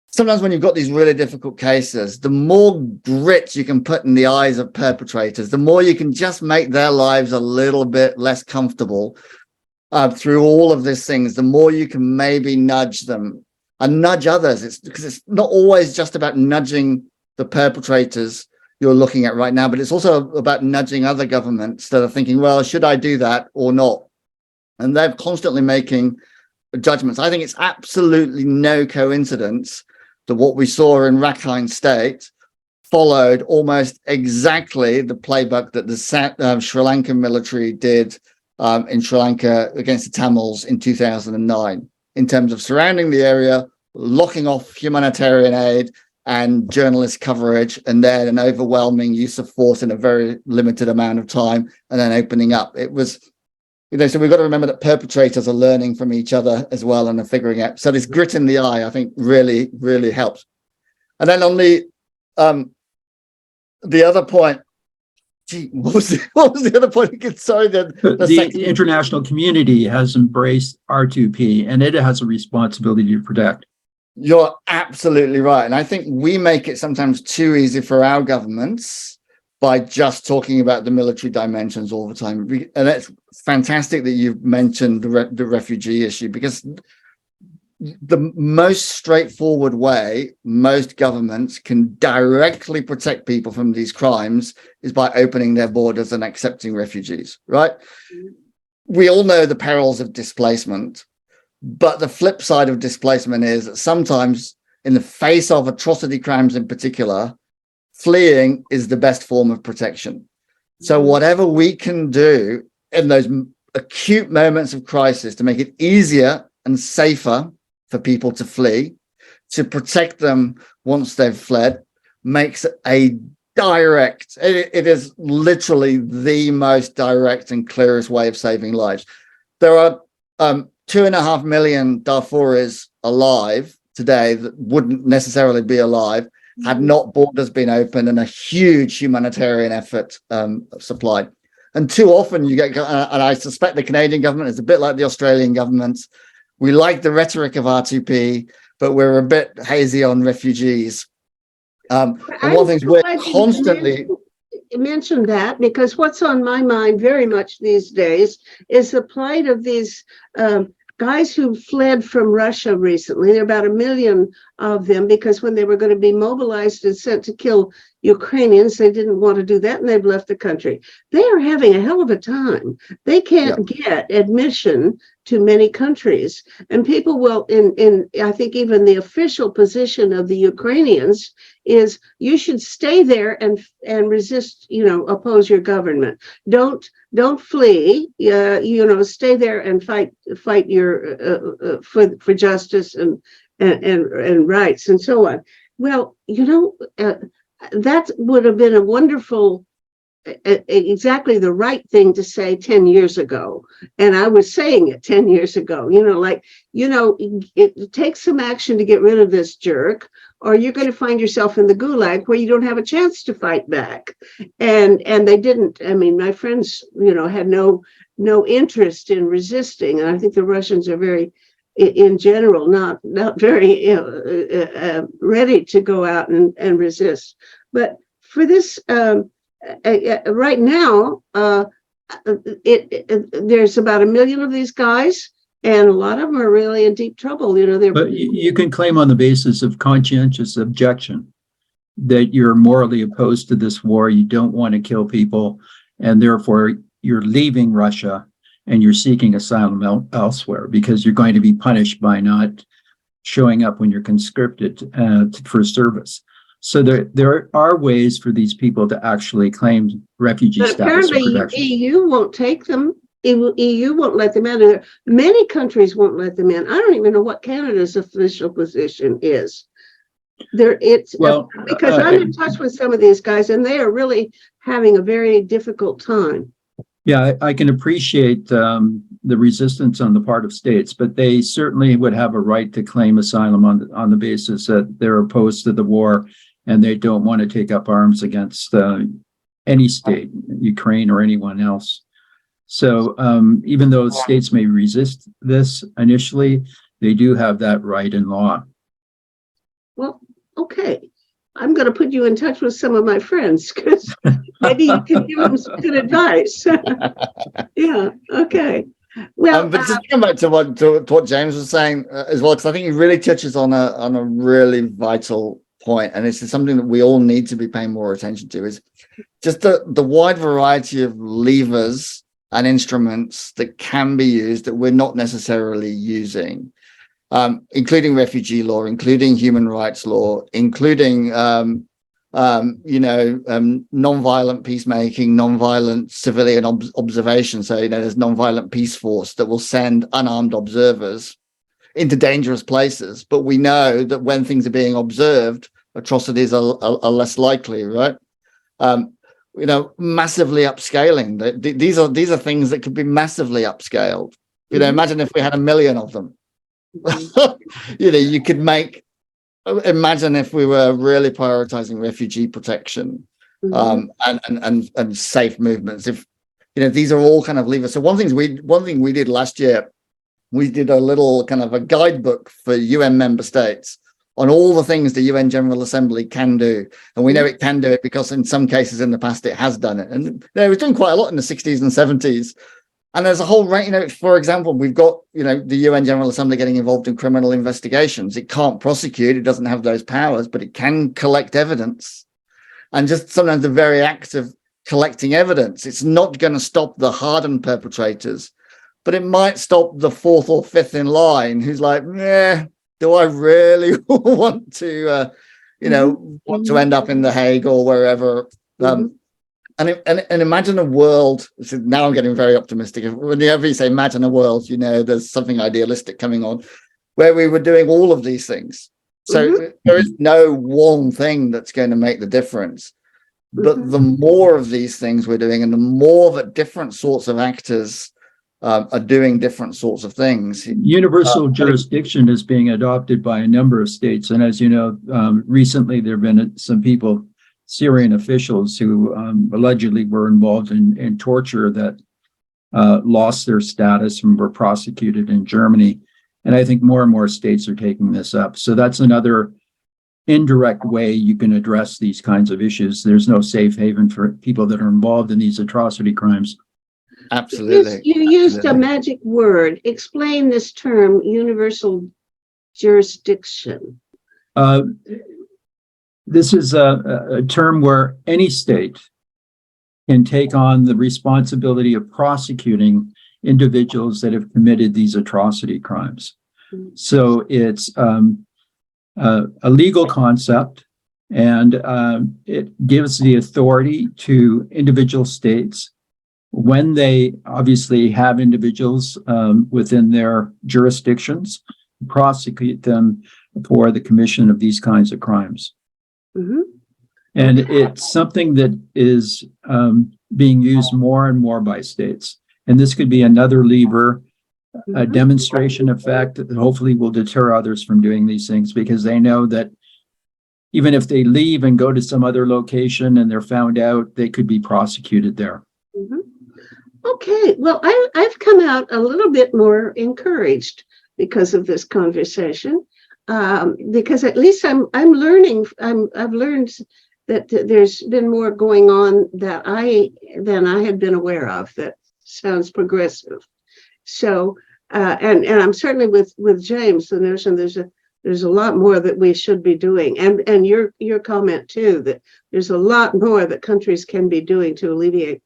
sometimes when you've got these really difficult cases, the more grit you can put in the eyes of perpetrators, the more you can just make their lives a little bit less comfortable through all of these things, the more you can maybe nudge them and nudge others. It's because it's not always just about nudging the perpetrators you're looking at right now, but it's also about nudging other governments that are thinking, well, should I do that or not? And they're constantly making judgments. I think it's absolutely no coincidence that what we saw in Rakhine State followed almost exactly the playbook that the Sri Lankan military did in Sri Lanka against the Tamils in 2009, in terms of surrounding the area, locking off humanitarian aid and journalist coverage, and then an overwhelming use of force in a very limited amount of time, and then opening up. It was, so we've got to remember that perpetrators are learning from each other as well and are figuring out. So this grit in the eye, I think, really, really helps. And then on the other point, what was the other point again? Sorry, the international community has embraced R2P, and it has a responsibility to protect. You're absolutely right. And I think we make it sometimes too easy for our governments by just talking about the military dimensions all the time. And it's fantastic that you've mentioned the refugee issue, because the most straightforward way most governments can directly protect people from these crimes is by opening their borders and accepting refugees, right? We all know the perils of displacement, but the flip side of displacement is that sometimes, in the face of atrocity crimes in particular, fleeing is the best form of protection. So whatever we can do in those acute moments of crisis to make it easier and safer for people to flee, to protect them once they've fled, makes a direct, it is literally the most direct and clearest way of saving lives. There are 2.5 million Darfuris alive today that wouldn't necessarily be alive had not borders been open and a huge humanitarian effort supplied. And too often you get, and I suspect the Canadian government is a bit like the Australian government. We like the rhetoric of R2P, but we're a bit hazy on refugees. And one of the things we're constantly... mention that, because what's on my mind very much these days is the plight of these guys who fled from Russia recently. There are about 1 million of them, because when they were going to be mobilized and sent to kill Ukrainians. They didn't want to do that, and they've left the country. They are having a hell of a time. They can't get admission to many countries, and people will. In I think even the official position of the Ukrainians is you should stay there and resist. Oppose your government. Don't flee. Stay there and fight your for justice and rights and so on. Well, that would have been a wonderful, exactly the right thing to say 10 years ago. And I was saying it 10 years ago, it takes some action to get rid of this jerk, or you're going to find yourself in the gulag where you don't have a chance to fight back. And they didn't. I mean, my friends, had no interest in resisting. And I think the Russians are very, in general, not very ready to go out and resist. But for this, right now, there's about 1 million of these guys, and a lot of them are really in deep trouble. But you can claim on the basis of conscientious objection that you're morally opposed to this war, you don't want to kill people, and therefore you're leaving Russia and you're seeking asylum elsewhere because you're going to be punished by not showing up when you're conscripted for service. So there are ways for these people to actually claim refugee but status. Apparently, EU won't take them. EU won't let them in. Many countries won't let them in. I don't even know what Canada's official position is. Because I'm in touch with some of these guys, and they are really having a very difficult time. Yeah, I can appreciate the resistance on the part of states, but they certainly would have a right to claim asylum on the basis that they're opposed to the war and they don't want to take up arms against any state, Ukraine or anyone else. So even though states may resist this initially, they do have that right in law. Well, okay. I'm going to put you in touch with some of my friends because maybe you can give them some good advice. Yeah. Okay. Well, but just come back to what James was saying as well, because I think he really touches on a really vital point, and this is something that we all need to be paying more attention to. Is just the wide variety of levers and instruments that can be used that we're not necessarily using. Including refugee law, including human rights law, including non-violent peacemaking, non-violent civilian observation. So there's non-violent peace force that will send unarmed observers into dangerous places. But we know that when things are being observed, atrocities are less likely, right? Massively upscaling. These are things that could be massively upscaled. Imagine if we had 1 million of them. You could imagine if we were really prioritizing refugee protection and safe movements. If these are all kind of levers. So one thing we did last year, we did a little kind of a guidebook for UN member states on all the things the UN General Assembly can do, and we know it can do it because in some cases in the past it has done it, and it was doing quite a lot in the 60s and 70s. And there's a whole range, for example, we've got, the UN General Assembly getting involved in criminal investigations. It can't prosecute, it doesn't have those powers, but it can collect evidence. And just sometimes the very act of collecting evidence, it's not going to stop the hardened perpetrators, but it might stop the fourth or fifth in line who's like, do I really want to, want to end up in The Hague or wherever? And imagine a world. Now I'm getting very optimistic. Whenever you say imagine a world, there's something idealistic coming on, where we were doing all of these things. So there is no one thing that's going to make the difference. But the more of these things we're doing, and the more that different sorts of actors are doing different sorts of things. Universal jurisdiction is being adopted by a number of states, and as you know, recently there have been some people. Syrian officials who allegedly were involved in torture that lost their status and were prosecuted in Germany. And I think more and more states are taking this up. So that's another indirect way you can address these kinds of issues. There's no safe haven for people that are involved in these atrocity crimes. Absolutely. You used a magic word. Explain this term, universal jurisdiction. This is a term where any state can take on the responsibility of prosecuting individuals that have committed these atrocity crimes. So it's a legal concept, and it gives the authority to individual states when they obviously have individuals within their jurisdictions, prosecute them for the commission of these kinds of crimes. Mhm. And it's something that is being used more and more by states. And this could be another lever, a Mhm. demonstration effect that hopefully will deter others from doing these things, because they know that even if they leave and go to some other location and they're found out, they could be prosecuted there. Mhm. Okay, well, I've come out a little bit more encouraged because of this conversation, because at least I'm learning. I've learned that there's been more going on than I had been aware of. That sounds progressive. So, and I'm certainly with James, the notion there's a lot more that we should be doing, and your comment too, that there's a lot more that countries can be doing to alleviate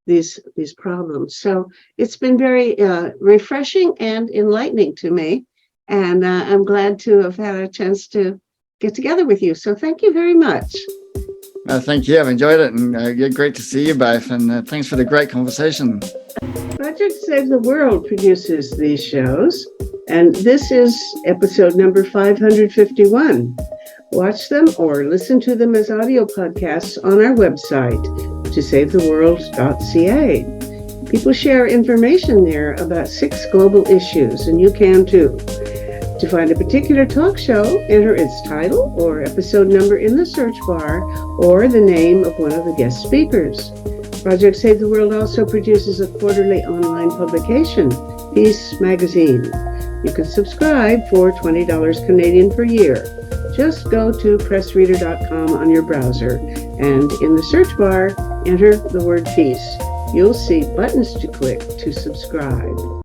these problems. So it's been very refreshing and enlightening to me, and I'm glad to have had a chance to get together with you. So thank you very much. Thank you. I've enjoyed it, and great to see you both. And thanks for the great conversation. Project Save the World produces these shows, and this is episode number 551. Watch them or listen to them as audio podcasts on our website, tosavetheworld.ca. People share information there about 6 global issues, and you can too. To find a particular talk show, enter its title or episode number in the search bar, or the name of one of the guest speakers. Project Save the World also produces a quarterly online publication, Peace Magazine. You can subscribe for $20 Canadian per year. Just go to pressreader.com on your browser, and in the search bar, enter the word peace. You'll see buttons to click to subscribe.